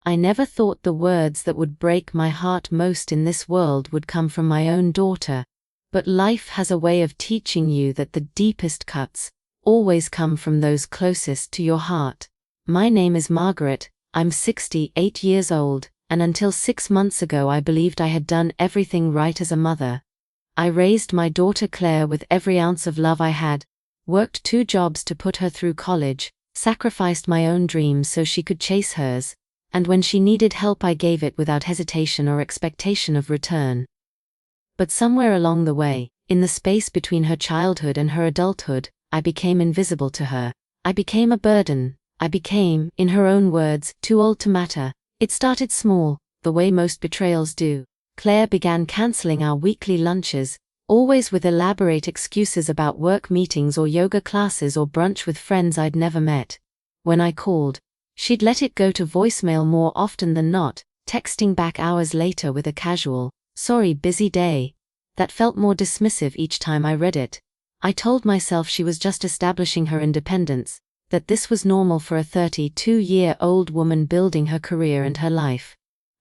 I never thought the words that would break my heart most in this world would come from my own daughter. But life has a way of teaching you that the deepest cuts always come from those closest to your heart. My name is Margaret, I'm 68 years old, and until 6 months ago I believed I had done everything right as a mother. I raised my daughter Claire with every ounce of love I had, worked 2 jobs to put her through college, sacrificed my own dreams so she could chase hers, and when she needed help I gave it without hesitation or expectation of return. But somewhere along the way, in the space between her childhood and her adulthood, I became invisible to her. I became a burden. I became, in her own words, too old to matter. It started small, the way most betrayals do. Claire began canceling our weekly lunches, always with elaborate excuses about work meetings or yoga classes or brunch with friends I'd never met. When I called, she'd let it go to voicemail more often than not, texting back hours later with a casual, "Sorry, busy day," that felt more dismissive each time I read it. I told myself she was just establishing her independence, that this was normal for a 32-year-old woman building her career and her life.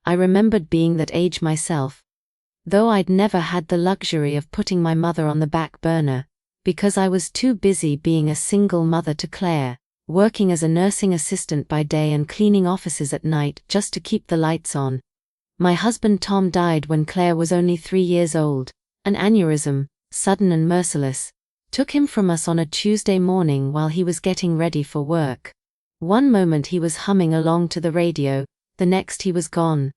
I remembered being that age myself, though I'd never had the luxury of putting my mother on the back burner, because I was too busy being a single mother to Claire, working as a nursing assistant by day and cleaning offices at night just to keep the lights on. My husband Tom died when Claire was only 3 years old. An aneurysm, sudden and merciless, took him from us on a Tuesday morning while he was getting ready for work. One moment he was humming along to the radio, the next he was gone.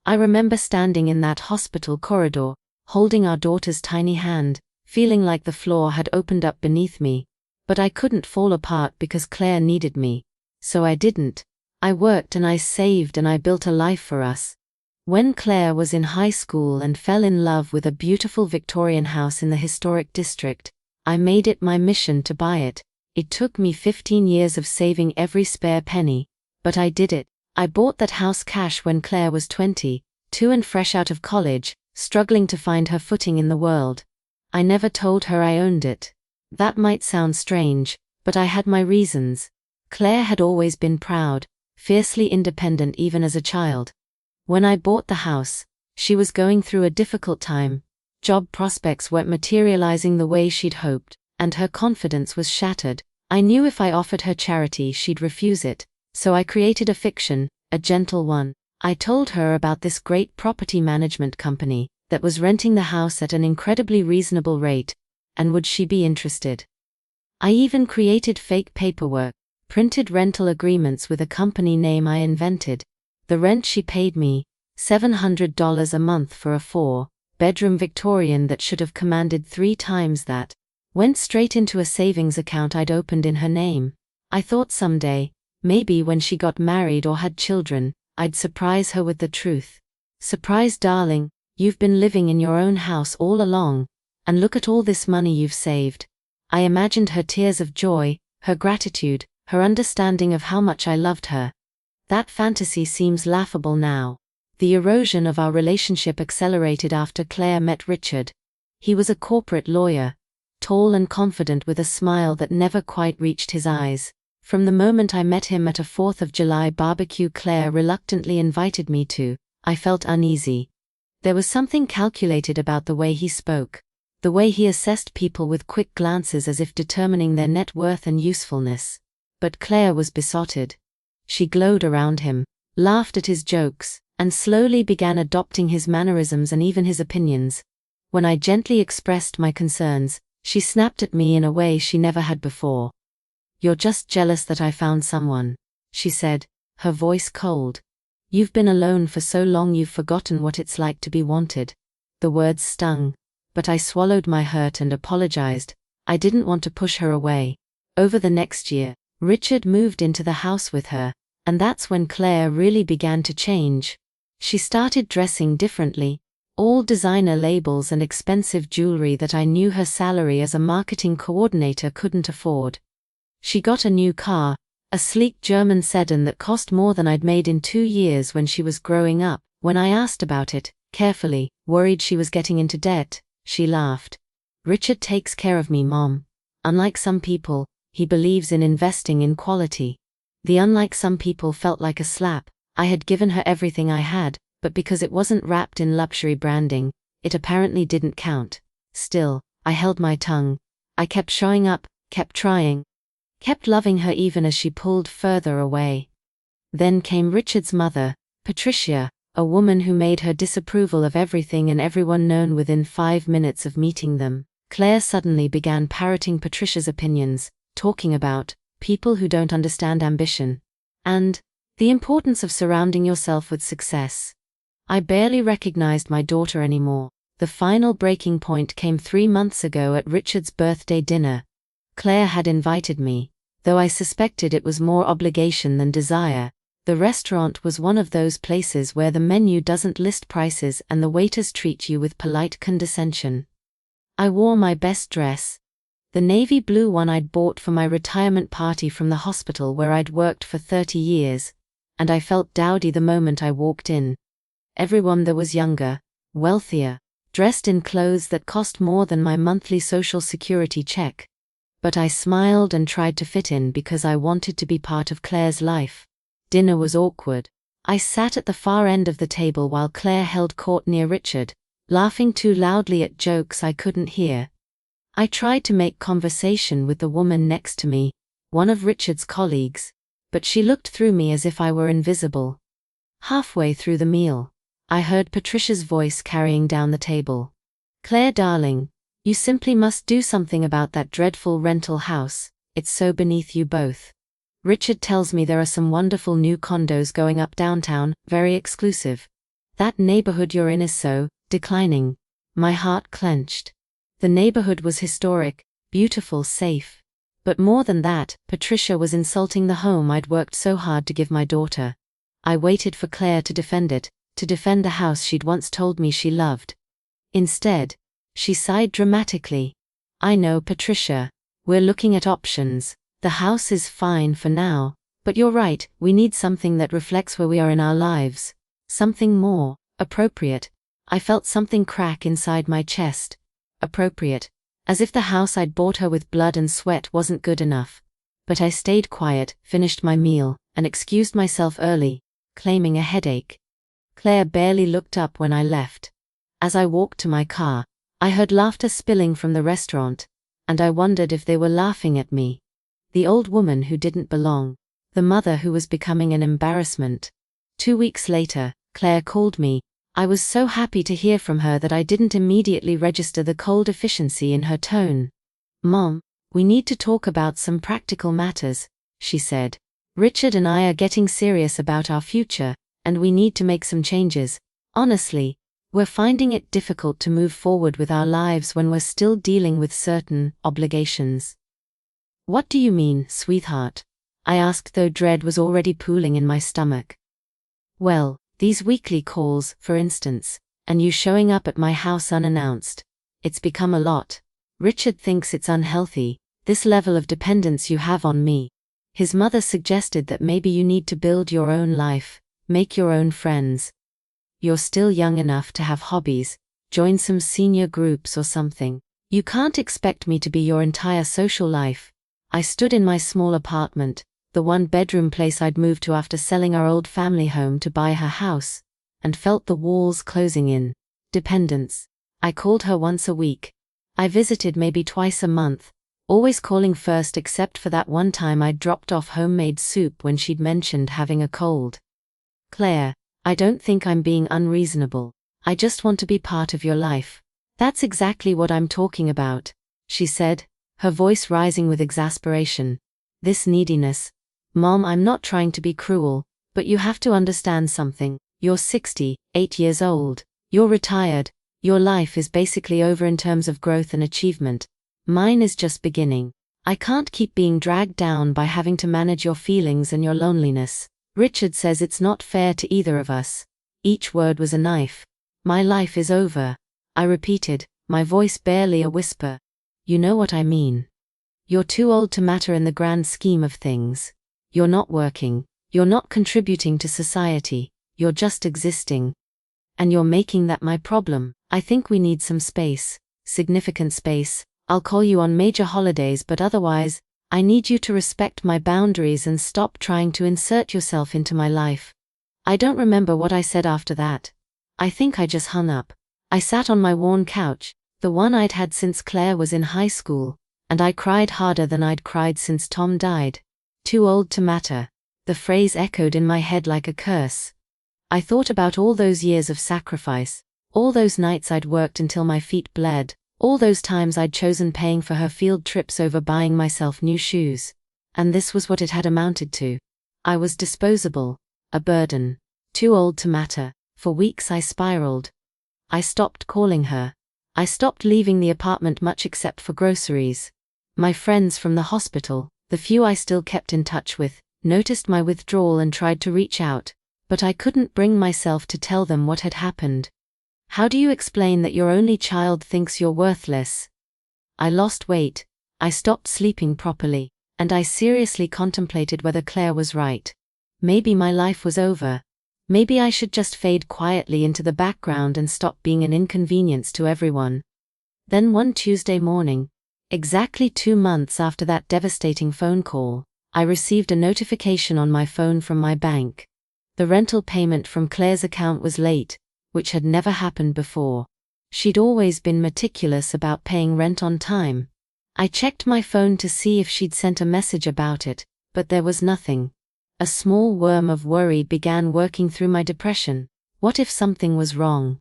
I remember standing in that hospital corridor, holding our daughter's tiny hand, feeling like the floor had opened up beneath me. But I couldn't fall apart because Claire needed me. So I didn't. I worked and I saved and I built a life for us. When Claire was in high school and fell in love with a beautiful Victorian house in the historic district, I made it my mission to buy it. It took me 15 years of saving every spare penny, but I did it. I bought that house cash when Claire was 22 and fresh out of college, struggling to find her footing in the world. I never told her I owned it. That might sound strange, but I had my reasons. Claire had always been proud, fiercely independent even as a child. When I bought the house, she was going through a difficult time. Job prospects weren't materializing the way she'd hoped, and her confidence was shattered. I knew if I offered her charity she'd refuse it, so I created a fiction, a gentle one. I told her about this great property management company that was renting the house at an incredibly reasonable rate, and would she be interested? I even created fake paperwork, printed rental agreements with a company name I invented. The rent she paid me, $700 a month for a 4-bedroom Victorian that should have commanded 3 times that, went straight into a savings account I'd opened in her name. I thought someday, maybe when she got married or had children, I'd surprise her with the truth. Surprise, darling, you've been living in your own house all along, and look at all this money you've saved. I imagined her tears of joy, her gratitude, her understanding of how much I loved her. That fantasy seems laughable now. The erosion of our relationship accelerated after Claire met Richard. He was a corporate lawyer, tall and confident with a smile that never quite reached his eyes. From the moment I met him at a 4th of July barbecue Claire reluctantly invited me to, I felt uneasy. There was something calculated about the way he spoke, the way he assessed people with quick glances as if determining their net worth and usefulness. But Claire was besotted. She glowed around him, laughed at his jokes, and slowly began adopting his mannerisms and even his opinions. When I gently expressed my concerns, she snapped at me in a way she never had before. "You're just jealous that I found someone," she said, her voice cold. "You've been alone for so long you've forgotten what it's like to be wanted." The words stung, but I swallowed my hurt and apologized. I didn't want to push her away. Over the next year, Richard moved into the house with her, and that's when Claire really began to change. She started dressing differently, all designer labels and expensive jewelry that I knew her salary as a marketing coordinator couldn't afford. She got a new car, a sleek German sedan that cost more than I'd made in 2 years when she was growing up. When I asked about it, carefully, worried she was getting into debt, she laughed. "Richard takes care of me, Mom. Unlike some people, he believes in investing in quality." The "unlike some people" felt like a slap. I had given her everything I had, but because it wasn't wrapped in luxury branding, it apparently didn't count. Still, I held my tongue. I kept showing up, kept trying, kept loving her even as she pulled further away. Then came Richard's mother, Patricia, a woman who made her disapproval of everything and everyone known within 5 minutes of meeting them. Claire suddenly began parroting Patricia's opinions, talking about people who don't understand ambition, and the importance of surrounding yourself with success. I barely recognized my daughter anymore. The final breaking point came 3 months ago at Richard's birthday dinner. Claire had invited me, though I suspected it was more obligation than desire. The restaurant was one of those places where the menu doesn't list prices and the waiters treat you with polite condescension. I wore my best dress, the navy blue one I'd bought for my retirement party from the hospital where I'd worked for 30 years, and I felt dowdy the moment I walked in. Everyone there was younger, wealthier, dressed in clothes that cost more than my monthly social security check. But I smiled and tried to fit in because I wanted to be part of Claire's life. Dinner was awkward. I sat at the far end of the table while Claire held court near Richard, laughing too loudly at jokes I couldn't hear. I tried to make conversation with the woman next to me, one of Richard's colleagues, but she looked through me as if I were invisible. Halfway through the meal, I heard Patricia's voice carrying down the table. "Claire darling, you simply must do something about that dreadful rental house, it's so beneath you both. Richard tells me there are some wonderful new condos going up downtown, very exclusive. That neighborhood you're in is so declining." My heart clenched. The neighborhood was historic, beautiful, safe. But more than that, Patricia was insulting the home I'd worked so hard to give my daughter. I waited for Claire to defend it, to defend the house she'd once told me she loved. Instead, she sighed dramatically. "I know, Patricia. We're looking at options. The house is fine for now, but you're right, we need something that reflects where we are in our lives. Something more appropriate." I felt something crack inside my chest. Appropriate. As if the house I'd bought her with blood and sweat wasn't good enough. But I stayed quiet, finished my meal, and excused myself early, claiming a headache. Claire barely looked up when I left. As I walked to my car, I heard laughter spilling from the restaurant, and I wondered if they were laughing at me. The old woman who didn't belong. The mother who was becoming an embarrassment. 2 weeks later, Claire called me. I was so happy to hear from her that I didn't immediately register the cold efficiency in her tone. "Mom, we need to talk about some practical matters," she said. "Richard and I are getting serious about our future, and we need to make some changes. Honestly, we're finding it difficult to move forward with our lives when we're still dealing with certain obligations." "What do you mean, sweetheart?" I asked, though dread was already pooling in my stomach. "Well, these weekly calls, for instance, and you showing up at my house unannounced. It's become a lot. Richard thinks it's unhealthy, this level of dependence you have on me. His mother suggested that maybe you need to build your own life, make your own friends. You're still young enough to have hobbies, join some senior groups or something. You can't expect me to be your entire social life." I stood in my small apartment, the one-bedroom place I'd moved to after selling our old family home to buy her house, and felt the walls closing in. Dependence. I called her once a week. I visited maybe twice a month, always calling first except for that one time I'd dropped off homemade soup when she'd mentioned having a cold. "Claire, I don't think I'm being unreasonable. I just want to be part of your life." "That's exactly what I'm talking about," she said, her voice rising with exasperation. "This neediness. Mom, I'm not trying to be cruel, but you have to understand something. You're 68 years old. You're retired. Your life is basically over in terms of growth and achievement. Mine is just beginning. I can't keep being dragged down by having to manage your feelings and your loneliness. Richard says it's not fair to either of us." Each word was a knife. "My life is over," I repeated, my voice barely a whisper. "You know what I mean. You're too old to matter in the grand scheme of things. You're not working, you're not contributing to society, you're just existing. And you're making that my problem. I think we need some space, significant space. I'll call you on major holidays, but otherwise, I need you to respect my boundaries and stop trying to insert yourself into my life." I don't remember what I said after that. I think I just hung up. I sat on my worn couch, the one I'd had since Claire was in high school, and I cried harder than I'd cried since Tom died. Too old to matter. The phrase echoed in my head like a curse. I thought about all those years of sacrifice, all those nights I'd worked until my feet bled, all those times I'd chosen paying for her field trips over buying myself new shoes. And this was what it had amounted to. I was disposable, a burden, too old to matter. For weeks I spiraled. I stopped calling her. I stopped leaving the apartment much except for groceries. My friends from the hospital, the few I still kept in touch with, noticed my withdrawal and tried to reach out, but I couldn't bring myself to tell them what had happened. How do you explain that your only child thinks you're worthless? I lost weight, I stopped sleeping properly, and I seriously contemplated whether Claire was right. Maybe my life was over. Maybe I should just fade quietly into the background and stop being an inconvenience to everyone. Then one Tuesday morning, exactly 2 months after that devastating phone call, I received a notification on my phone from my bank. The rental payment from Claire's account was late, which had never happened before. She'd always been meticulous about paying rent on time. I checked my phone to see if she'd sent a message about it, but there was nothing. A small worm of worry began working through my depression. What if something was wrong?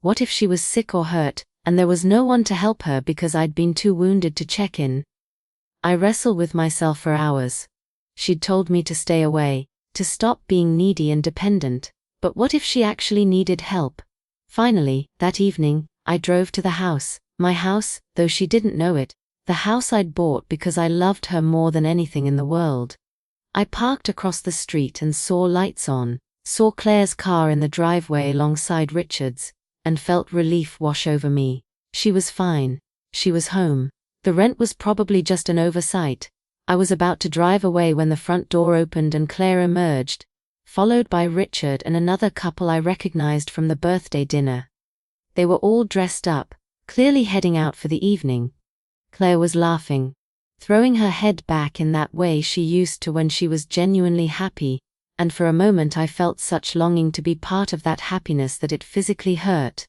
What if she was sick or hurt, and there was no one to help her because I'd been too wounded to check in? I wrestled with myself for hours. She'd told me to stay away, to stop being needy and dependent, but what if she actually needed help? Finally, that evening, I drove to the house, my house, though she didn't know it, the house I'd bought because I loved her more than anything in the world. I parked across the street and saw lights on, saw Claire's car in the driveway alongside Richard's, and felt relief wash over me. She was fine. She was home. The rent was probably just an oversight. I was about to drive away when the front door opened and Claire emerged, followed by Richard and another couple I recognized from the birthday dinner. They were all dressed up, clearly heading out for the evening. Claire was laughing, throwing her head back in that way she used to when she was genuinely happy, and for a moment I felt such longing to be part of that happiness that it physically hurt.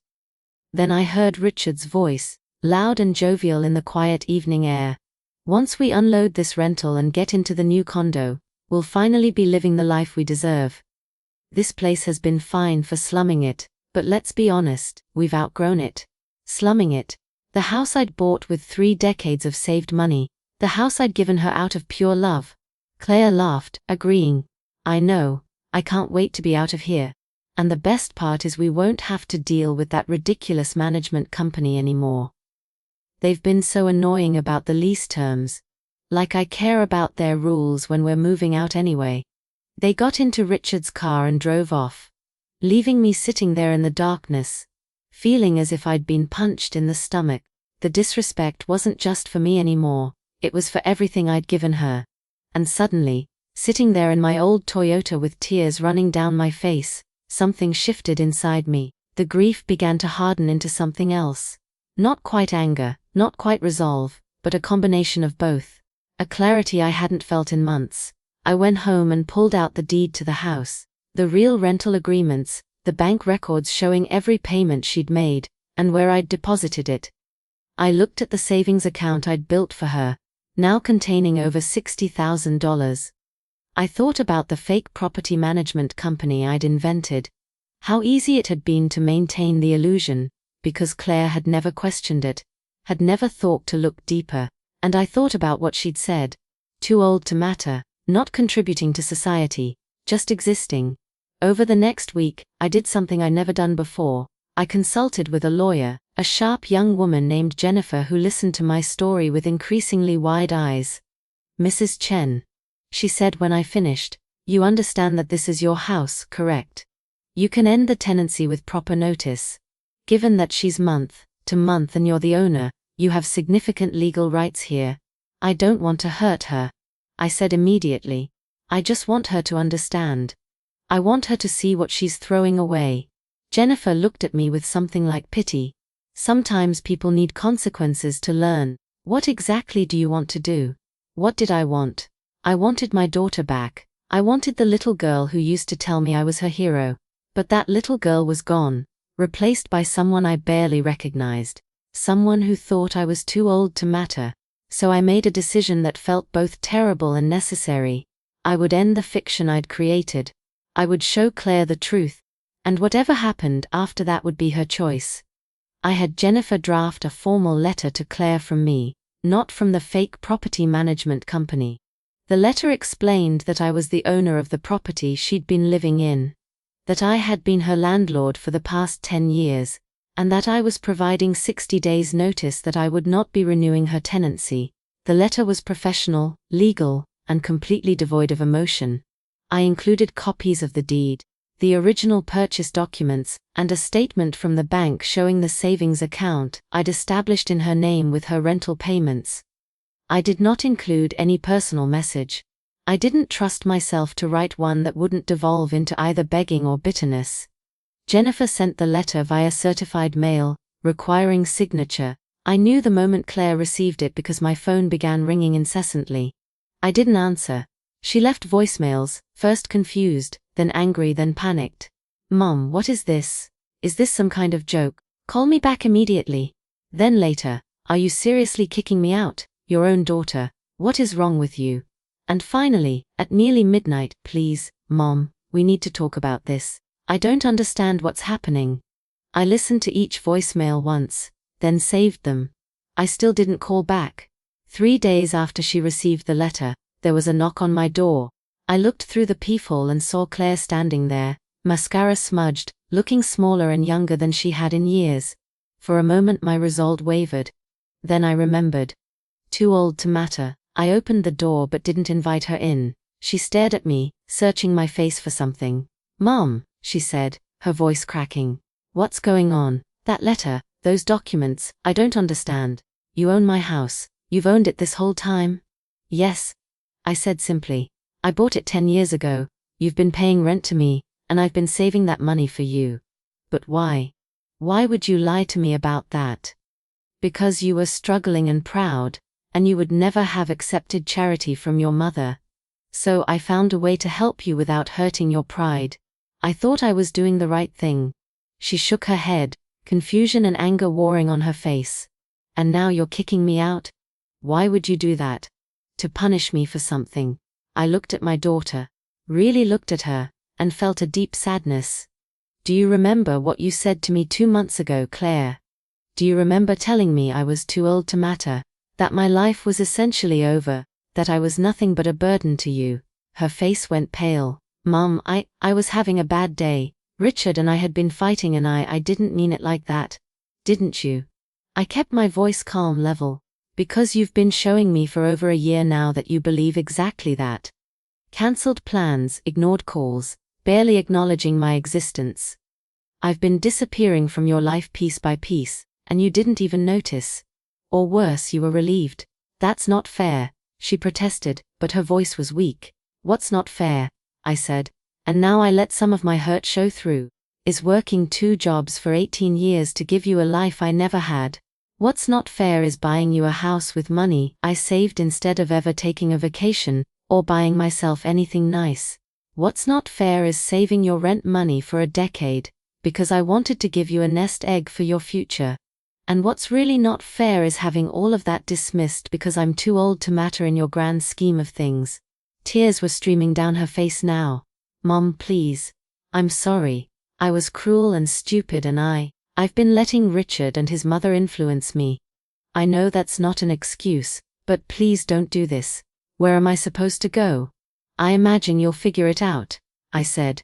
Then I heard Richard's voice, loud and jovial in the quiet evening air. Once we unload this rental and get into the new condo, we'll finally be living the life we deserve. This place has been fine for slumming it, but let's be honest, we've outgrown it. Slumming it. The house I'd bought with 3 decades of saved money. The house I'd given her out of pure love. Claire laughed, agreeing. I know, I can't wait to be out of here. And the best part is we won't have to deal with that ridiculous management company anymore. They've been so annoying about the lease terms. Like I care about their rules when we're moving out anyway. They got into Richard's car and drove off, leaving me sitting there in the darkness, feeling as if I'd been punched in the stomach. The disrespect wasn't just for me anymore. It was for everything I'd given her. And suddenly, sitting there in my old Toyota with tears running down my face, something shifted inside me. The grief began to harden into something else. Not quite anger, not quite resolve, but a combination of both. A clarity I hadn't felt in months. I went home and pulled out the deed to the house, the real rental agreements, the bank records showing every payment she'd made, and where I'd deposited it. I looked at the savings account I'd built for her, now containing over $60,000. I thought about the fake property management company I'd invented. How easy it had been to maintain the illusion, because Claire had never questioned it, had never thought to look deeper, and I thought about what she'd said. Too old to matter, not contributing to society, just existing. Over the next week, I did something I'd never done before. I consulted with a lawyer, a sharp young woman named Jennifer who listened to my story with increasingly wide eyes. Mrs. Chen, she said when I finished, you understand that this is your house, correct? You can end the tenancy with proper notice. Given that she's month to month and you're the owner, you have significant legal rights here. I don't want to hurt her, I said immediately. I just want her to understand. I want her to see what she's throwing away. Jennifer looked at me with something like pity. Sometimes people need consequences to learn. What exactly do you want to do? What did I want? I wanted my daughter back. I wanted the little girl who used to tell me I was her hero, but that little girl was gone, replaced by someone I barely recognized, someone who thought I was too old to matter. So I made a decision that felt both terrible and necessary. I would end the fiction I'd created. I would show Claire the truth, and whatever happened after that would be her choice. I had Jennifer draft a formal letter to Claire from me, not from the fake property management company. The letter explained that I was the owner of the property she'd been living in, that I had been her landlord for the past 10 years, and that I was providing 60 days' notice that I would not be renewing her tenancy. The letter was professional, legal, and completely devoid of emotion. I included copies of the deed, the original purchase documents, and a statement from the bank showing the savings account I'd established in her name with her rental payments. I did not include any personal message. I didn't trust myself to write one that wouldn't devolve into either begging or bitterness. Jennifer sent the letter via certified mail, requiring signature. I knew the moment Claire received it because my phone began ringing incessantly. I didn't answer. She left voicemails, first confused, then angry, then panicked. "Mom, what is this? Is this some kind of joke? Call me back immediately." Then later, "Are you seriously kicking me out? Your own daughter. What is wrong with you?" And finally, at nearly midnight, "Please, Mom, we need to talk about this. I don't understand what's happening." I listened to each voicemail once, then saved them. I still didn't call back. 3 days after she received the letter, there was a knock on my door. I looked through the peephole and saw Claire standing there, mascara smudged, looking smaller and younger than she had in years. For a moment my resolve wavered. Then I remembered. Too old to matter. I opened the door but didn't invite her in. She stared at me, searching my face for something. "Mom," she said, her voice cracking. "What's going on? That letter, those documents, I don't understand. You own my house. You've owned it this whole time?" "Yes," I said simply. "I bought it 10 years ago. You've been paying rent to me, and I've been saving that money for you." "But why? Why would you lie to me about that?" "Because you were struggling and proud, and you would never have accepted charity from your mother. So I found a way to help you without hurting your pride. I thought I was doing the right thing." She shook her head, confusion and anger warring on her face. "And now you're kicking me out? Why would you do that? To punish me for something?" I looked at my daughter, really looked at her, and felt a deep sadness. "Do you remember what you said to me 2 months ago, Claire? Do you remember telling me I was too old to matter, that my life was essentially over, that I was nothing but a burden to you?" Her face went pale. "Mom, I was having a bad day. Richard and I had been fighting and I didn't mean it like that. Didn't you?" I kept my voice calm, level. "Because you've been showing me for over a year now that you believe exactly that. Cancelled plans, ignored calls, barely acknowledging my existence. I've been disappearing from your life piece by piece, and you didn't even notice. Or worse, you were relieved. That's not fair," she protested, but her voice was weak. "What's not fair?" I said. "And now I let some of my hurt show through. Is working 2 jobs for 18 years to give you a life I never had? What's not fair is buying you a house with money I saved instead of ever taking a vacation, or buying myself anything nice. What's not fair is saving your rent money for a decade, because I wanted to give you a nest egg for your future. And what's really not fair is having all of that dismissed because I'm too old to matter in your grand scheme of things." Tears were streaming down her face now. "Mom, please. I'm sorry. I was cruel and stupid and I've been letting Richard and his mother influence me. I know that's not an excuse, but please don't do this. Where am I supposed to go?" "I imagine you'll figure it out," I said.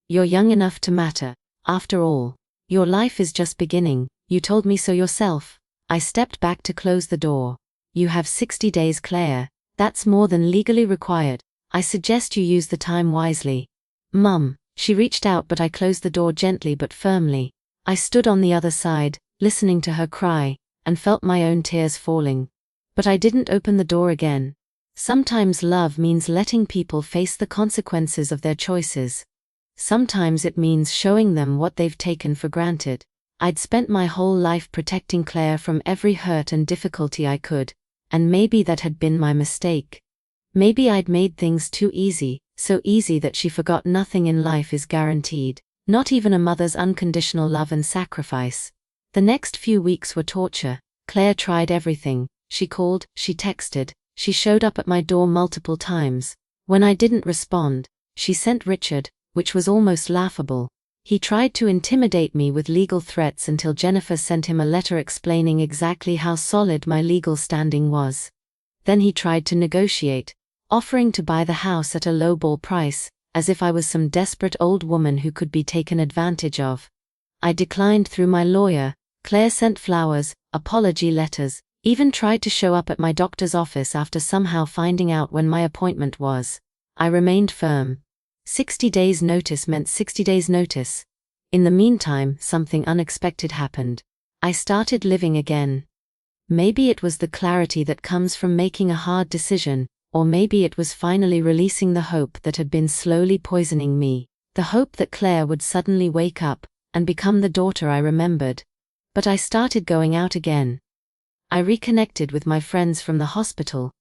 "You're young enough to matter. After all, your life is just beginning. You told me so yourself." I stepped back to close the door. "You have 60 days, Claire. That's more than legally required. I suggest you use the time wisely." "Mum," she reached out but I closed the door gently but firmly. I stood on the other side, listening to her cry, and felt my own tears falling. But I didn't open the door again. Sometimes love means letting people face the consequences of their choices. Sometimes it means showing them what they've taken for granted. I'd spent my whole life protecting Claire from every hurt and difficulty I could, and maybe that had been my mistake. Maybe I'd made things too easy, so easy that she forgot nothing in life is guaranteed, not even a mother's unconditional love and sacrifice. The next few weeks were torture. Claire tried everything. She called, she texted, she showed up at my door multiple times. When I didn't respond, she sent Richard, which was almost laughable. He tried to intimidate me with legal threats until Jennifer sent him a letter explaining exactly how solid my legal standing was. Then he tried to negotiate, offering to buy the house at a lowball price, as if I was some desperate old woman who could be taken advantage of. I declined through my lawyer. Claire sent flowers, apology letters, even tried to show up at my doctor's office after somehow finding out when my appointment was. I remained firm. 60 days notice meant 60 days notice. In the meantime, something unexpected happened. I started living again. Maybe it was the clarity that comes from making a hard decision, or maybe it was finally releasing the hope that had been slowly poisoning me, the hope that Claire would suddenly wake up and become the daughter I remembered. But I started going out again. I reconnected with my friends from the hospital.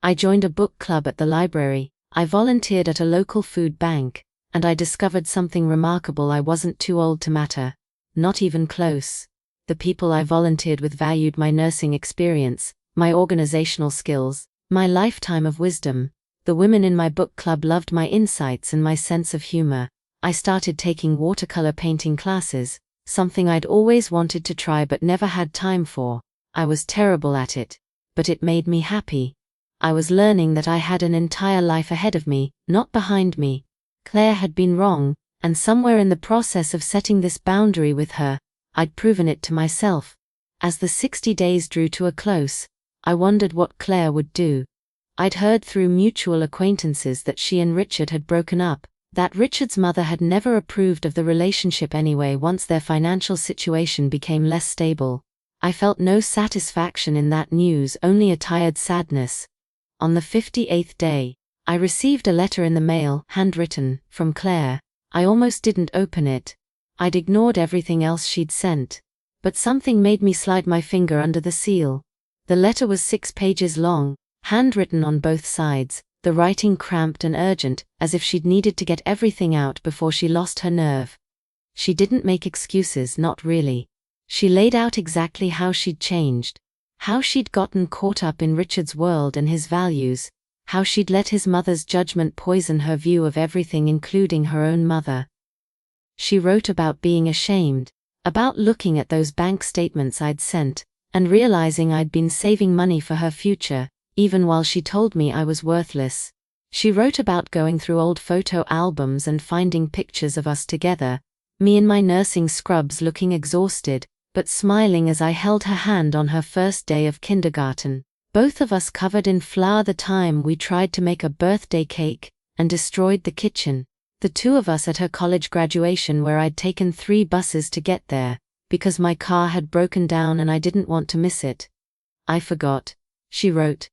I joined a book club at the library. I volunteered at a local food bank, and I discovered something remarkable. I wasn't too old to matter. Not even close. The people I volunteered with valued my nursing experience, my organizational skills, my lifetime of wisdom. The women in my book club loved my insights and my sense of humor. I started taking watercolor painting classes, something I'd always wanted to try but never had time for. I was terrible at it, but it made me happy. I was learning that I had an entire life ahead of me, not behind me. Claire had been wrong, and somewhere in the process of setting this boundary with her, I'd proven it to myself. As the 60 days drew to a close, I wondered what Claire would do. I'd heard through mutual acquaintances that she and Richard had broken up, that Richard's mother had never approved of the relationship anyway once their financial situation became less stable. I felt no satisfaction in that news, only a tired sadness. On the 58th day, I received a letter in the mail, handwritten, from Claire. I almost didn't open it. I'd ignored everything else she'd sent. But something made me slide my finger under the seal. The letter was 6 pages long, handwritten on both sides, the writing cramped and urgent, as if she'd needed to get everything out before she lost her nerve. She didn't make excuses, not really. She laid out exactly how she'd changed, how she'd gotten caught up in Richard's world and his values, how she'd let his mother's judgment poison her view of everything, including her own mother. She wrote about being ashamed, about looking at those bank statements I'd sent, and realizing I'd been saving money for her future, even while she told me I was worthless. She wrote about going through old photo albums and finding pictures of us together, me in my nursing scrubs looking exhausted, but smiling as I held her hand on her first day of kindergarten, both of us covered in flour the time we tried to make a birthday cake, and destroyed the kitchen. The two of us at her college graduation where I'd taken 3 buses to get there, because my car had broken down and I didn't want to miss it. I forgot, she wrote.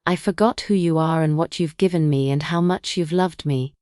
I forgot who you are and what you've given me and how much you've loved me.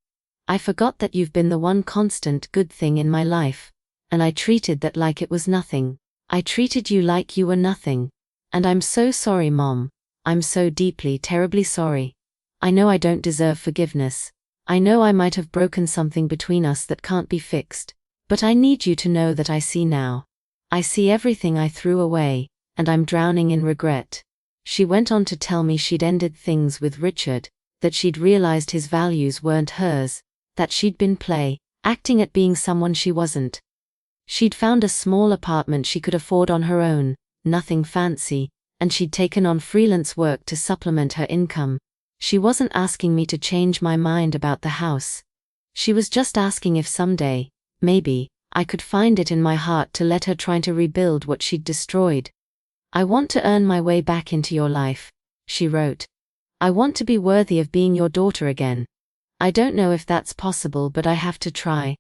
I forgot that you've been the one constant good thing in my life, and I treated that like it was nothing. I treated you like you were nothing. And I'm so sorry, Mom. I'm so deeply, terribly sorry. I know I don't deserve forgiveness. I know I might have broken something between us that can't be fixed, but I need you to know that I see now. I see everything I threw away, and I'm drowning in regret. She went on to tell me she'd ended things with Richard, that she'd realized his values weren't hers, that she'd been acting at being someone she wasn't. She'd found a small apartment she could afford on her own, nothing fancy, and she'd taken on freelance work to supplement her income. She wasn't asking me to change my mind about the house. She was just asking if someday, maybe, I could find it in my heart to let her try to rebuild what she'd destroyed. I want to earn my way back into your life, she wrote. I want to be worthy of being your daughter again. I don't know if that's possible, but I have to try.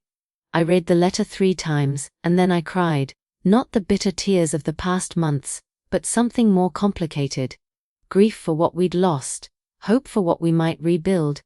I read the letter 3 times, and then I cried. Not the bitter tears of the past months, but something more complicated. Grief for what we'd lost, hope for what we might rebuild,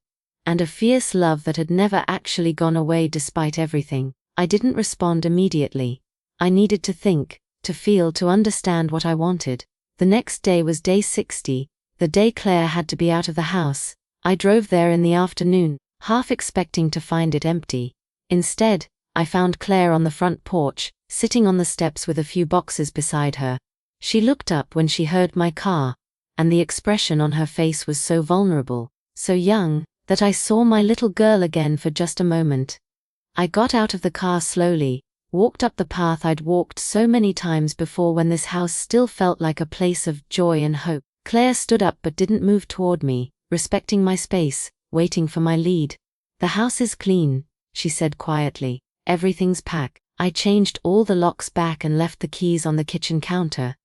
and a fierce love that had never actually gone away despite everything. I didn't respond immediately. I needed to think, to feel, to understand what I wanted. The next day was day 60, the day Claire had to be out of the house. I drove there in the afternoon. half expecting to find it empty. Instead, I found Claire on the front porch, sitting on the steps with a few boxes beside her. She looked up when she heard my car, and the expression on her face was so vulnerable, so young, that I saw my little girl again for just a moment. I got out of the car slowly, walked up the path I'd walked so many times before when this house still felt like a place of joy and hope. Claire stood up but didn't move toward me, respecting my space, waiting for my lead. "The house is clean," she said quietly. "Everything's packed. I changed all the locks back and left the keys on the kitchen counter.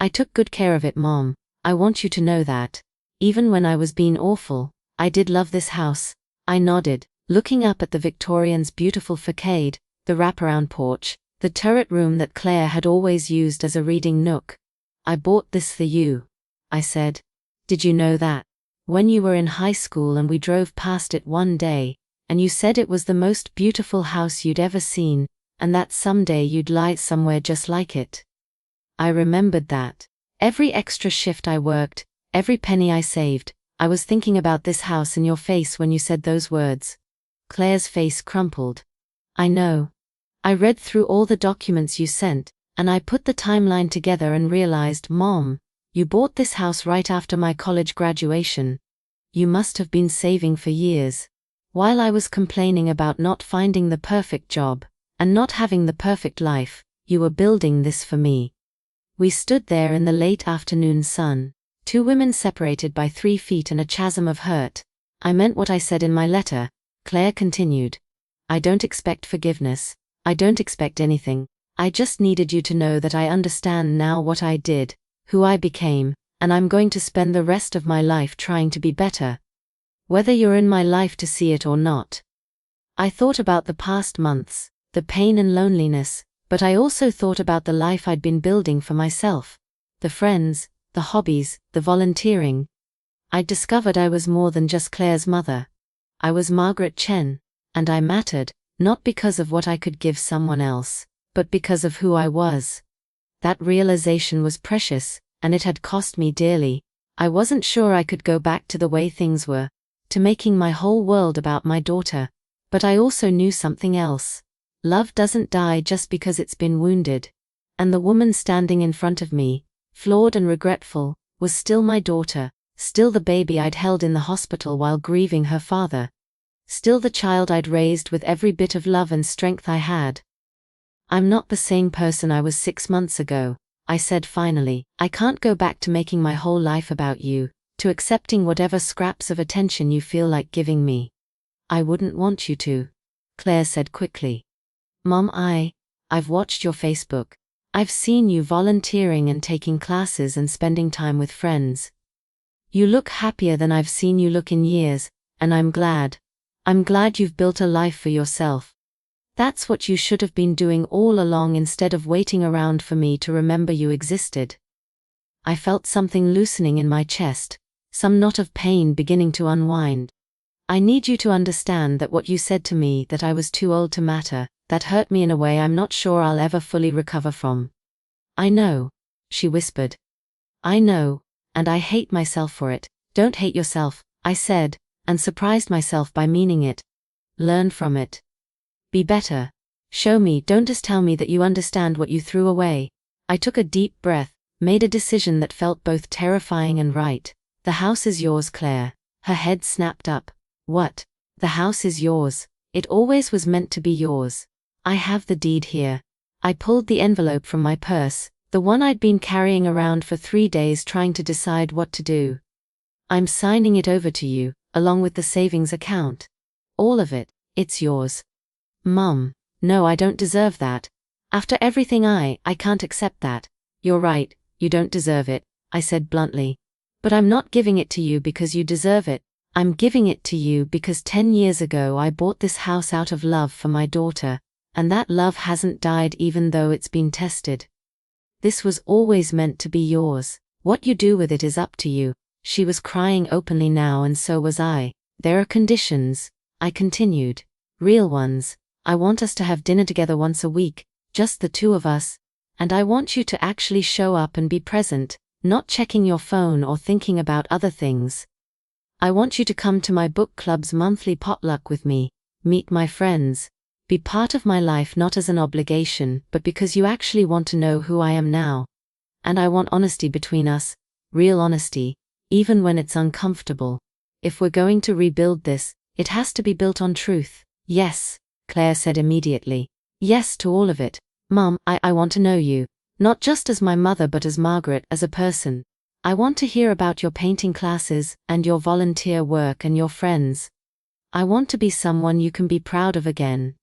I took good care of it, Mom. I want you to know that. Even when I was being awful, I did love this house." I nodded, looking up at the Victorian's beautiful facade, the wraparound porch, the turret room that Claire had always used as a reading nook. "I bought this for you," I said. "Did you know that? When you were in high school and we drove past it one day, and you said it was the most beautiful house you'd ever seen, and that someday you'd lie somewhere just like it." I remembered that. Every extra shift I worked, every penny I saved, I was thinking about this house and your face when you said those words. Claire's face crumpled. "I know. I read through all the documents you sent, and I put the timeline together and realized, Mom, you bought this house right after my college graduation. You must have been saving for years. While I was complaining about not finding the perfect job, and not having the perfect life, you were building this for me." We stood there in the late afternoon sun, two women separated by 3 feet and a chasm of hurt. "I meant what I said in my letter," Claire continued. "I don't expect forgiveness. I don't expect anything. I just needed you to know that I understand now what I did, who I became, and I'm going to spend the rest of my life trying to be better. Whether you're in my life to see it or not." I thought about the past months, the pain and loneliness, but I also thought about the life I'd been building for myself, the friends, the hobbies, the volunteering. I'd discovered I was more than just Claire's mother. I was Margaret Chen, and I mattered, not because of what I could give someone else, but because of who I was. That realization was precious, and it had cost me dearly. I wasn't sure I could go back to the way things were, to making my whole world about my daughter, but I also knew something else. Love doesn't die just because it's been wounded. And the woman standing in front of me, flawed and regretful, was still my daughter, still the baby I'd held in the hospital while grieving her father. Still the child I'd raised with every bit of love and strength I had. "I'm not the same person I was 6 months ago," I said finally. "I can't go back to making my whole life about you, to accepting whatever scraps of attention you feel like giving me." "I wouldn't want you to," Claire said quickly. "Mom, I've watched your Facebook. I've seen you volunteering and taking classes and spending time with friends. You look happier than I've seen you look in years, and I'm glad. I'm glad you've built a life for yourself. That's what you should have been doing all along instead of waiting around for me to remember you existed." I felt something loosening in my chest, some knot of pain beginning to unwind. "I need you to understand that what you said to me, that I was too old to matter, that hurt me in a way I'm not sure I'll ever fully recover from." "I know," she whispered. "I know, and I hate myself for it." "Don't hate yourself," I said, and surprised myself by meaning it. "Learn from it. Be better. Show me, don't just tell me that you understand what you threw away." I took a deep breath, made a decision that felt both terrifying and right. "The house is yours, Claire." Her head snapped up. "What? The house is yours. It always was meant to be yours. I have the deed here." I pulled the envelope from my purse, the one I'd been carrying around for 3 days trying to decide what to do. "I'm signing it over to you, along with the savings account. All of it. It's yours." "Mum, no, I don't deserve that. After everything I can't accept that." "You're right, you don't deserve it," I said bluntly. "But I'm not giving it to you because you deserve it. I'm giving it to you because 10 years ago I bought this house out of love for my daughter, and that love hasn't died even though it's been tested. This was always meant to be yours. What you do with it is up to you." She was crying openly now, and so was I. "There are conditions," I continued. "Real ones. I want us to have dinner together once a week, just the two of us, and I want you to actually show up and be present, not checking your phone or thinking about other things." I want you to come to my book club's monthly potluck with me, meet my friends, be part of my life not as an obligation but because you actually want to know who I am now. And I want honesty between us, real honesty, even when it's uncomfortable. If we're going to rebuild this, it has to be built on truth. Yes, Claire said immediately. Yes to all of it. Mom, I want to know you. Not just as my mother but as Margaret, as a person. I want to hear about your painting classes, and your volunteer work and your friends. I want to be someone you can be proud of again.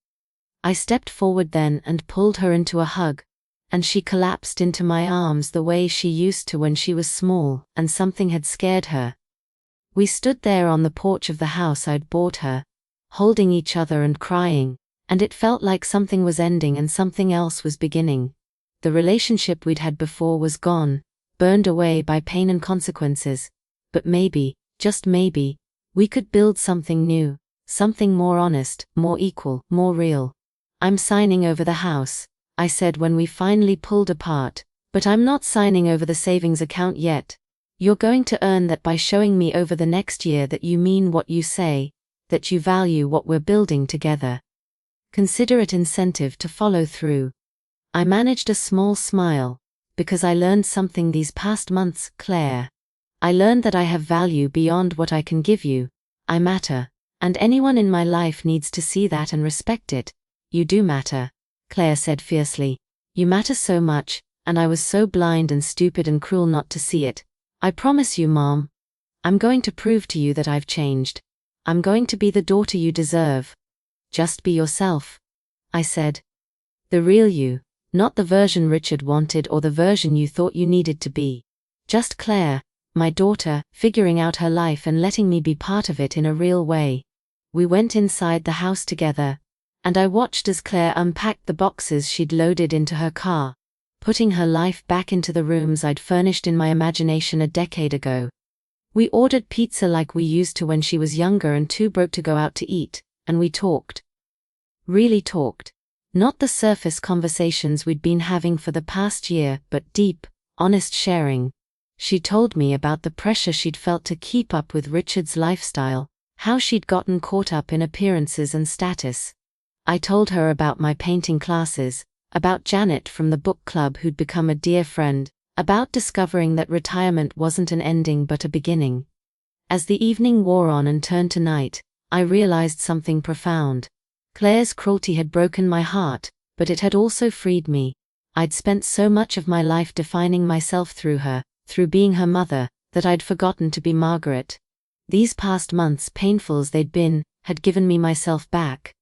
I stepped forward then and pulled her into a hug, and she collapsed into my arms the way she used to when she was small and something had scared her. We stood there on the porch of the house I'd bought her, holding each other and crying, and it felt like something was ending and something else was beginning. The relationship we'd had before was gone, burned away by pain and consequences, but maybe, just maybe, we could build something new, something more honest, more equal, more real. I'm signing over the house, I said when we finally pulled apart, but I'm not signing over the savings account yet. You're going to earn that by showing me over the next year that you mean what you say, that you value what we're building together. Consider it incentive to follow through. I managed a small smile, because I learned something these past months, Claire. I learned that I have value beyond what I can give you. I matter, and anyone in my life needs to see that and respect it. You do matter, Claire said fiercely. You matter so much, and I was so blind and stupid and cruel not to see it. I promise you, Mom. I'm going to prove to you that I've changed. I'm going to be the daughter you deserve. Just be yourself, I said. The real you, not the version Richard wanted or the version you thought you needed to be. Just Claire, my daughter, figuring out her life and letting me be part of it in a real way. We went inside the house together, and I watched as Claire unpacked the boxes she'd loaded into her car, putting her life back into the rooms I'd furnished in my imagination a decade ago. We ordered pizza like we used to when she was younger and too broke to go out to eat, and we talked. Really talked. Not the surface conversations we'd been having for the past year, but deep, honest sharing. She told me about the pressure she'd felt to keep up with Richard's lifestyle, how she'd gotten caught up in appearances and status. I told her about my painting classes, about Janet from the book club who'd become a dear friend, about discovering that retirement wasn't an ending but a beginning. As the evening wore on and turned to night, I realized something profound. Claire's cruelty had broken my heart, but it had also freed me. I'd spent so much of my life defining myself through her, through being her mother, that I'd forgotten to be Margaret. These past months, painful as they'd been, had given me myself back.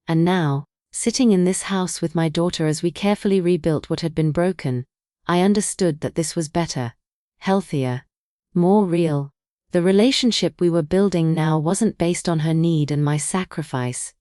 And now, sitting in this house with my daughter as we carefully rebuilt what had been broken, I understood that this was better, healthier, more real. The relationship we were building now wasn't based on her need and my sacrifice.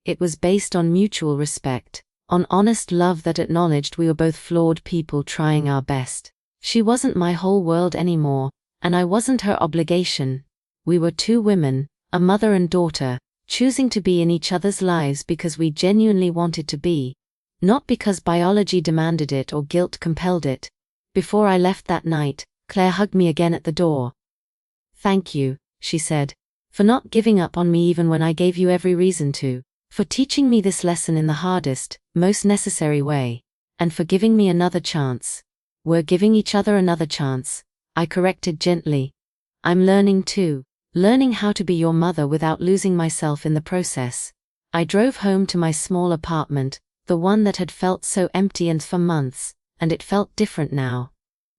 It was based on mutual respect, on honest love that acknowledged we were both flawed people trying our best. She wasn't my whole world anymore, and I wasn't her obligation. We were two women, a mother and daughter, choosing to be in each other's lives because we genuinely wanted to be, not because biology demanded it or guilt compelled it. Before I left that night, Claire hugged me again at the door. Thank you, she said, for not giving up on me even when I gave you every reason to, for teaching me this lesson in the hardest, most necessary way, and for giving me another chance. We're giving each other another chance, I corrected gently. I'm learning too, learning how to be your mother without losing myself in the process. I drove home to my small apartment, the one that had felt so empty and for months, and it felt different now.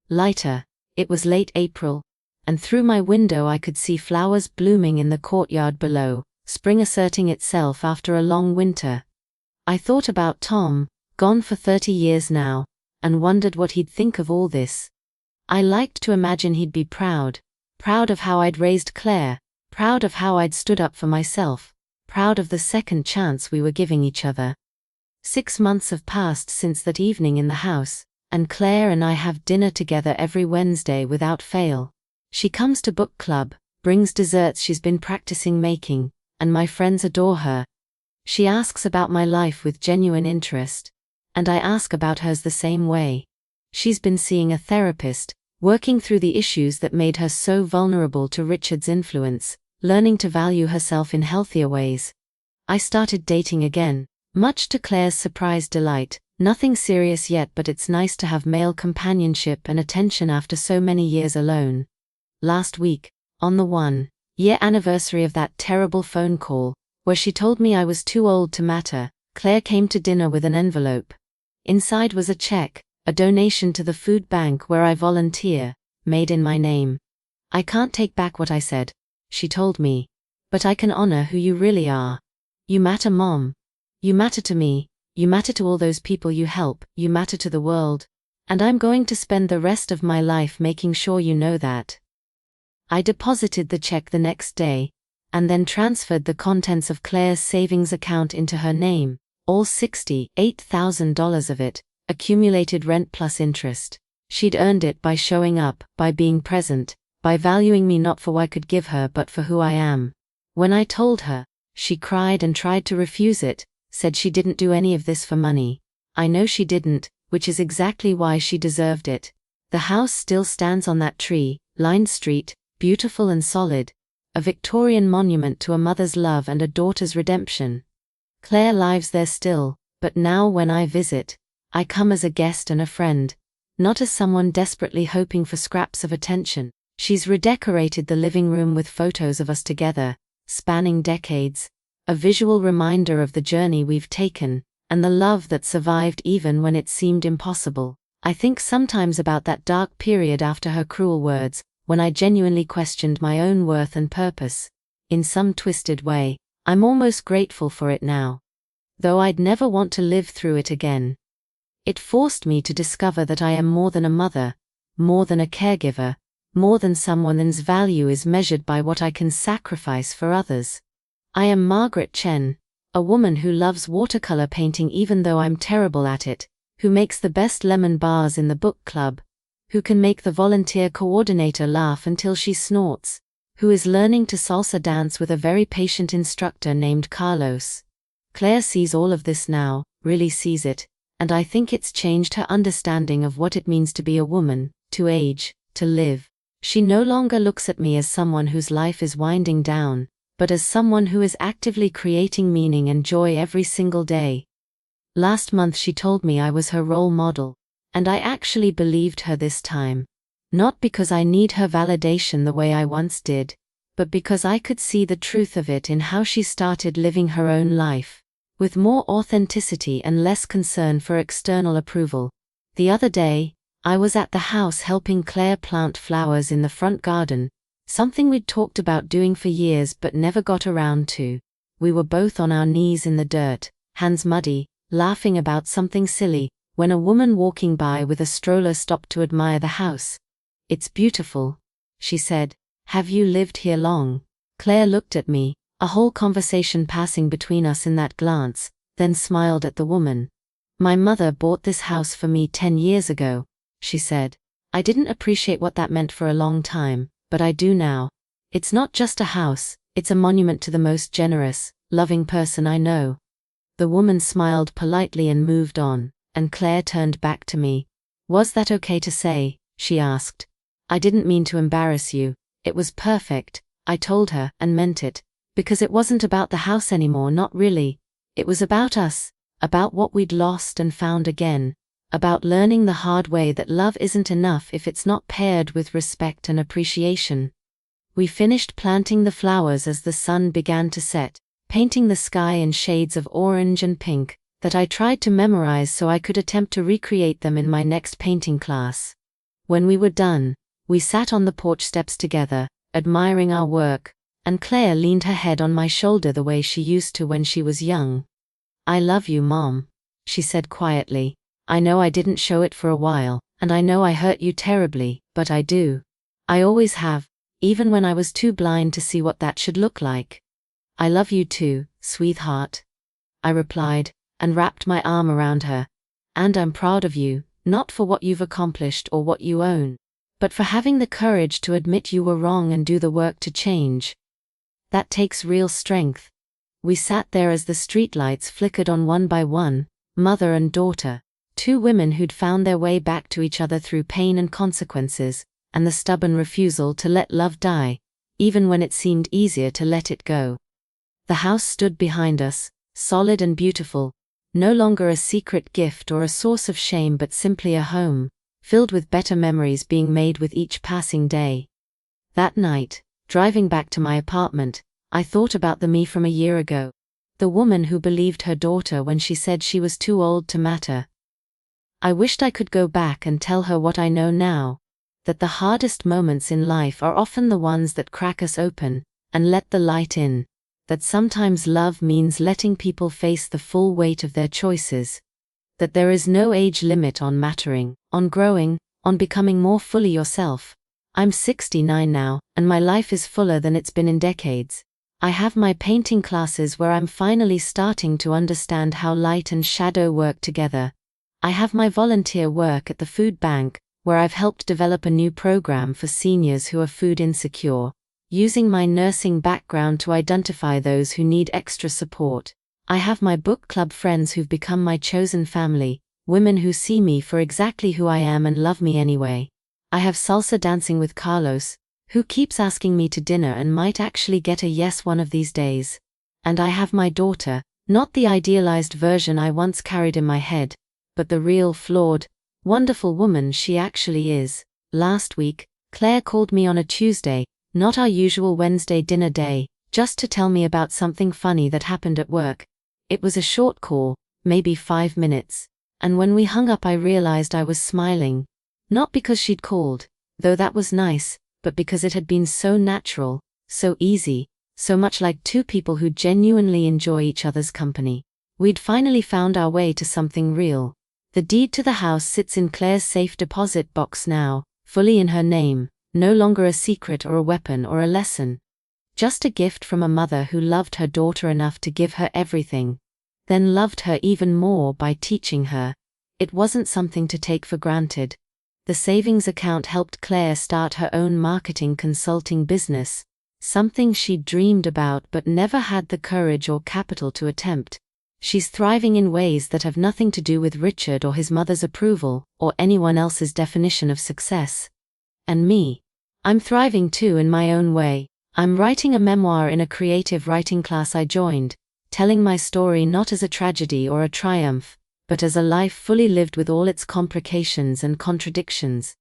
Lighter. It was late April, and through my window I could see flowers blooming in the courtyard below, spring asserting itself after a long winter. I thought about Tom, gone for 30 years now, and wondered what he'd think of all this. I liked to imagine he'd be proud of how I'd raised Claire, proud of how I'd stood up for myself, proud of the second chance we were giving each other. 6 months have passed since that evening in the house, and Claire and I have dinner together every Wednesday without fail. She comes to book club, brings desserts she's been practicing making, and my friends adore her. She asks about my life with genuine interest, and I ask about hers the same way. She's been seeing a therapist, working through the issues that made her so vulnerable to Richard's influence, learning to value herself in healthier ways. I started dating again, much to Claire's surprised delight. Nothing serious yet, but it's nice to have male companionship and attention after so many years alone. Last week, on the 1-year anniversary of that terrible phone call, where she told me I was too old to matter, Claire came to dinner with an envelope. Inside was a check, a donation to the food bank where I volunteer, made in my name. "I can't take back what I said," she told me, "but I can honor who you really are. You matter, Mom. You matter to me. You matter to all those people you help, you matter to the world, and I'm going to spend the rest of my life making sure you know that." I deposited the check the next day, and then transferred the contents of Claire's savings account into her name, all $68,000 of it, accumulated rent plus interest. She'd earned it by showing up, by being present, by valuing me not for what I could give her but for who I am. When I told her, she cried and tried to refuse it, said she didn't do any of this for money. I know she didn't, which is exactly why she deserved it. The house still stands on that tree-lined street, beautiful and solid, a Victorian monument to a mother's love and a daughter's redemption. Claire lives there still, but now when I visit, I come as a guest and a friend, not as someone desperately hoping for scraps of attention. She's redecorated the living room with photos of us together, spanning decades, a visual reminder of the journey we've taken, and the love that survived even when it seemed impossible. I think sometimes about that dark period after her cruel words, when I genuinely questioned my own worth and purpose. In some twisted way, I'm almost grateful for it now. Though I'd never want to live through it again. It forced me to discover that I am more than a mother, more than a caregiver, more than someone whose value is measured by what I can sacrifice for others. I am Margaret Chen, a woman who loves watercolor painting even though I'm terrible at it, who makes the best lemon bars in the book club, who can make the volunteer coordinator laugh until she snorts, who is learning to salsa dance with a very patient instructor named Carlos. Claire sees all of this now, really sees it, and I think it's changed her understanding of what it means to be a woman, to age, to live. She no longer looks at me as someone whose life is winding down, but as someone who is actively creating meaning and joy every single day. Last month she told me I was her role model, and I actually believed her this time. Not because I need her validation the way I once did, but because I could see the truth of it in how she started living her own life, with more authenticity and less concern for external approval. The other day, I was at the house helping Claire plant flowers in the front garden, something we'd talked about doing for years but never got around to. We were both on our knees in the dirt, hands muddy, laughing about something silly, when a woman walking by with a stroller stopped to admire the house. "It's beautiful," she said. "Have you lived here long?" Claire looked at me, a whole conversation passing between us in that glance, then smiled at the woman. "My mother bought this house for me 10 years ago," she said. "I didn't appreciate what that meant for a long time, but I do now. It's not just a house, it's a monument to the most generous, loving person I know." The woman smiled politely and moved on, and Claire turned back to me. "Was that okay to say?" she asked. "I didn't mean to embarrass you. It was perfect," I told her, and meant it, because it wasn't about the house anymore, not really. It was about us, about what we'd lost and found again, about learning the hard way that love isn't enough if it's not paired with respect and appreciation. We finished planting the flowers as the sun began to set, painting the sky in shades of orange and pink that I tried to memorize so I could attempt to recreate them in my next painting class. When we were done, we sat on the porch steps together, admiring our work, and Claire leaned her head on my shoulder the way she used to when she was young. "I love you, Mom," she said quietly. "I know I didn't show it for a while, and I know I hurt you terribly, but I do. I always have, even when I was too blind to see what that should look like." "I love you too, sweetheart," I replied, and wrapped my arm around her. "And I'm proud of you, not for what you've accomplished or what you own, but for having the courage to admit you were wrong and do the work to change. That takes real strength." We sat there as the streetlights flickered on one by one, mother and daughter, two women who'd found their way back to each other through pain and consequences, and the stubborn refusal to let love die, even when it seemed easier to let it go. The house stood behind us, solid and beautiful, no longer a secret gift or a source of shame but simply a home, filled with better memories being made with each passing day. That night, driving back to my apartment, I thought about the me from a year ago. The woman who believed her daughter when she said she was too old to matter. I wished I could go back and tell her what I know now, that the hardest moments in life are often the ones that crack us open and let the light in, that sometimes love means letting people face the full weight of their choices, that there is no age limit on mattering, on growing, on becoming more fully yourself. I'm 69 now, and my life is fuller than it's been in decades. I have my painting classes where I'm finally starting to understand how light and shadow work together. I have my volunteer work at the food bank, where I've helped develop a new program for seniors who are food insecure, using my nursing background to identify those who need extra support. I have my book club friends who've become my chosen family, women who see me for exactly who I am and love me anyway. I have salsa dancing with Carlos, who keeps asking me to dinner and might actually get a yes one of these days. And I have my daughter, not the idealized version I once carried in my head, but the real, flawed, wonderful woman she actually is. Last week, Claire called me on a Tuesday, not our usual Wednesday dinner day, just to tell me about something funny that happened at work. It was a short call, maybe 5 minutes, and when we hung up I realized I was smiling. Not because she'd called, though that was nice, but because it had been so natural, so easy, so much like two people who genuinely enjoy each other's company. We'd finally found our way to something real. The deed to the house sits in Claire's safe deposit box now, fully in her name, no longer a secret or a weapon or a lesson. Just a gift from a mother who loved her daughter enough to give her everything, then loved her even more by teaching her. It wasn't something to take for granted. The savings account helped Claire start her own marketing consulting business, something she'd dreamed about but never had the courage or capital to attempt. She's thriving in ways that have nothing to do with Richard or his mother's approval, or anyone else's definition of success. And me? I'm thriving too in my own way. I'm writing a memoir in a creative writing class I joined, telling my story not as a tragedy or a triumph, but as a life fully lived with all its complications and contradictions.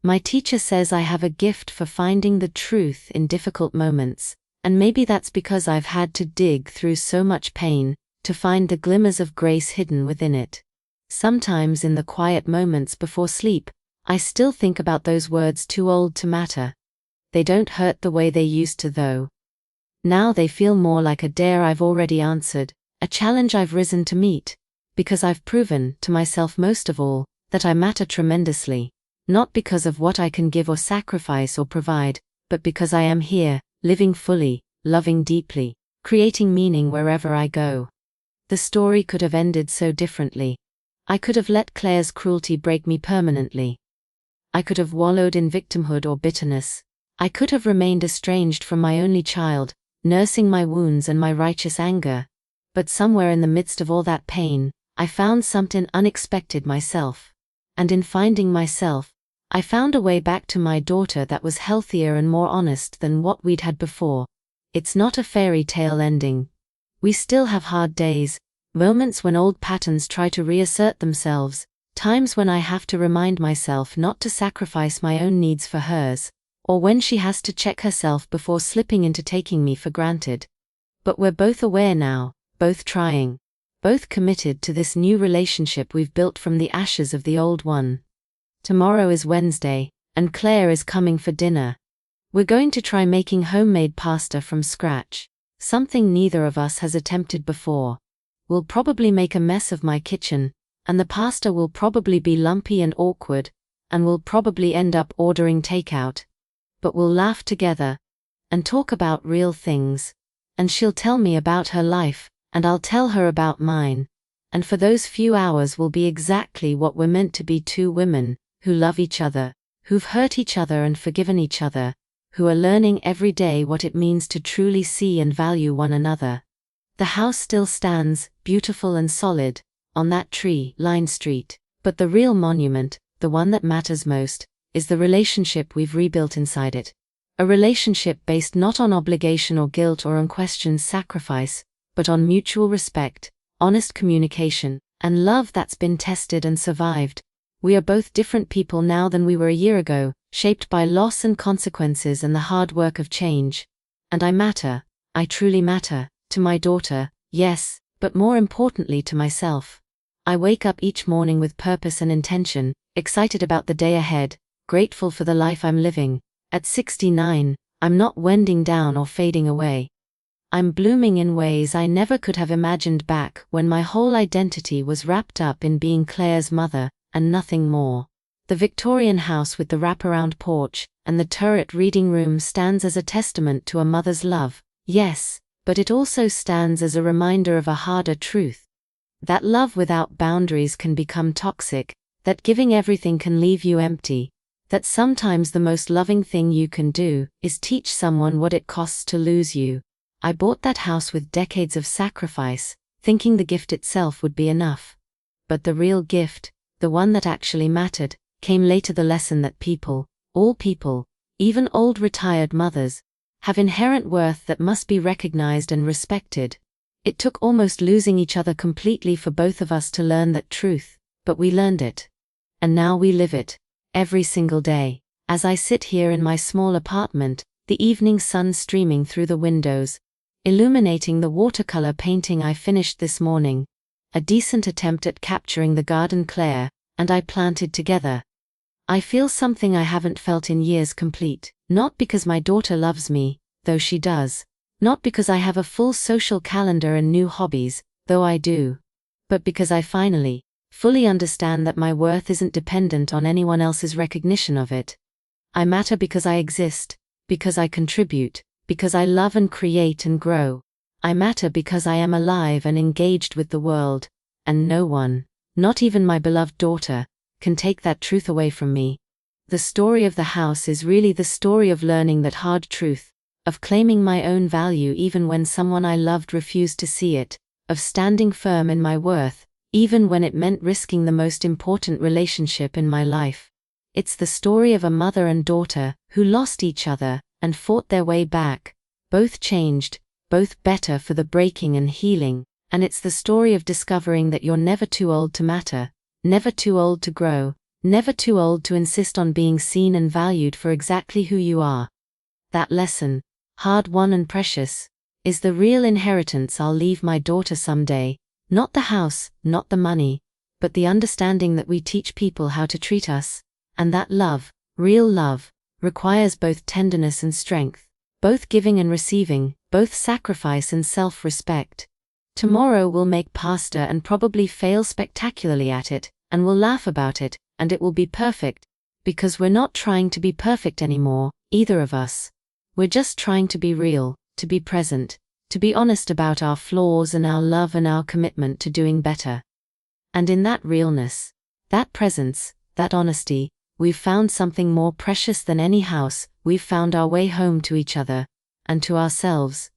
My teacher says I have a gift for finding the truth in difficult moments, and maybe that's because I've had to dig through so much pain to find the glimmers of grace hidden within it. Sometimes in the quiet moments before sleep, I still think about those words too old to matter. They don't hurt the way they used to though. Now they feel more like a dare I've already answered, a challenge I've risen to meet, because I've proven, to myself most of all, that I matter tremendously, not because of what I can give or sacrifice or provide, but because I am here, living fully, loving deeply, creating meaning wherever I go. The story could have ended so differently. I could have let Claire's cruelty break me permanently. I could have wallowed in victimhood or bitterness. I could have remained estranged from my only child, nursing my wounds and my righteous anger. But somewhere in the midst of all that pain, I found something unexpected myself. And in finding myself, I found a way back to my daughter that was healthier and more honest than what we'd had before. It's not a fairy tale ending. We still have hard days, moments when old patterns try to reassert themselves, times when I have to remind myself not to sacrifice my own needs for hers, or when she has to check herself before slipping into taking me for granted. But we're both aware now, both trying, both committed to this new relationship we've built from the ashes of the old one. Tomorrow is Wednesday, and Claire is coming for dinner. We're going to try making homemade pasta from scratch, something neither of us has attempted before. We'll probably make a mess of my kitchen, and the pasta will probably be lumpy and awkward, and we'll probably end up ordering takeout. But we'll laugh together, and talk about real things, and she'll tell me about her life, and I'll tell her about mine, and for those few hours we'll be exactly what we're meant to be, two women, who love each other, who've hurt each other and forgiven each other, who are learning every day what it means to truly see and value one another. The house still stands, beautiful and solid, on that tree-lined street, but the real monument, the one that matters most, is the relationship we've rebuilt inside it. A relationship based not on obligation or guilt or unquestioned sacrifice, but on mutual respect, honest communication, and love that's been tested and survived. We are both different people now than we were a year ago, shaped by loss and consequences and the hard work of change. And I matter, I truly matter, to my daughter, yes, but more importantly to myself. I wake up each morning with purpose and intention, excited about the day ahead, grateful for the life I'm living. At 69, I'm not winding down or fading away. I'm blooming in ways I never could have imagined back when my whole identity was wrapped up in being Claire's mother, and nothing more. The Victorian house with the wraparound porch and the turret reading room stands as a testament to a mother's love, yes, but it also stands as a reminder of a harder truth. That love without boundaries can become toxic, that giving everything can leave you empty, that sometimes the most loving thing you can do is teach someone what it costs to lose you. I bought that house with decades of sacrifice, thinking the gift itself would be enough. But the real gift, the one that actually mattered, came later. The lesson that people, all people, even old retired mothers, have inherent worth that must be recognized and respected. It took almost losing each other completely for both of us to learn that truth, but we learned it. And now we live it. Every single day, as I sit here in my small apartment, the evening sun streaming through the windows, illuminating the watercolor painting I finished this morning, a decent attempt at capturing the garden Claire and I planted together. I feel something I haven't felt in years complete, not because my daughter loves me, though she does, not because I have a full social calendar and new hobbies, though I do, but because I finally, fully understand that my worth isn't dependent on anyone else's recognition of it. I matter because I exist, because I contribute, because I love and create and grow. I matter because I am alive and engaged with the world, and no one, not even my beloved daughter, can take that truth away from me. The story of the house is really the story of learning that hard truth, of claiming my own value even when someone I loved refused to see it, of standing firm in my worth, even when it meant risking the most important relationship in my life. It's the story of a mother and daughter who lost each other and fought their way back, both changed, both better for the breaking and healing, and it's the story of discovering that you're never too old to matter, never too old to grow, never too old to insist on being seen and valued for exactly who you are. That lesson, hard-won and precious, is the real inheritance I'll leave my daughter someday. Not the house, not the money, but the understanding that we teach people how to treat us, and that love, real love, requires both tenderness and strength, both giving and receiving, both sacrifice and self-respect. Tomorrow we'll make pasta and probably fail spectacularly at it, and we'll laugh about it, and it will be perfect, because we're not trying to be perfect anymore, either of us. We're just trying to be real, to be present, to be honest about our flaws and our love and our commitment to doing better. And in that realness, that presence, that honesty, we've found something more precious than any house. We've found our way home to each other, and to ourselves.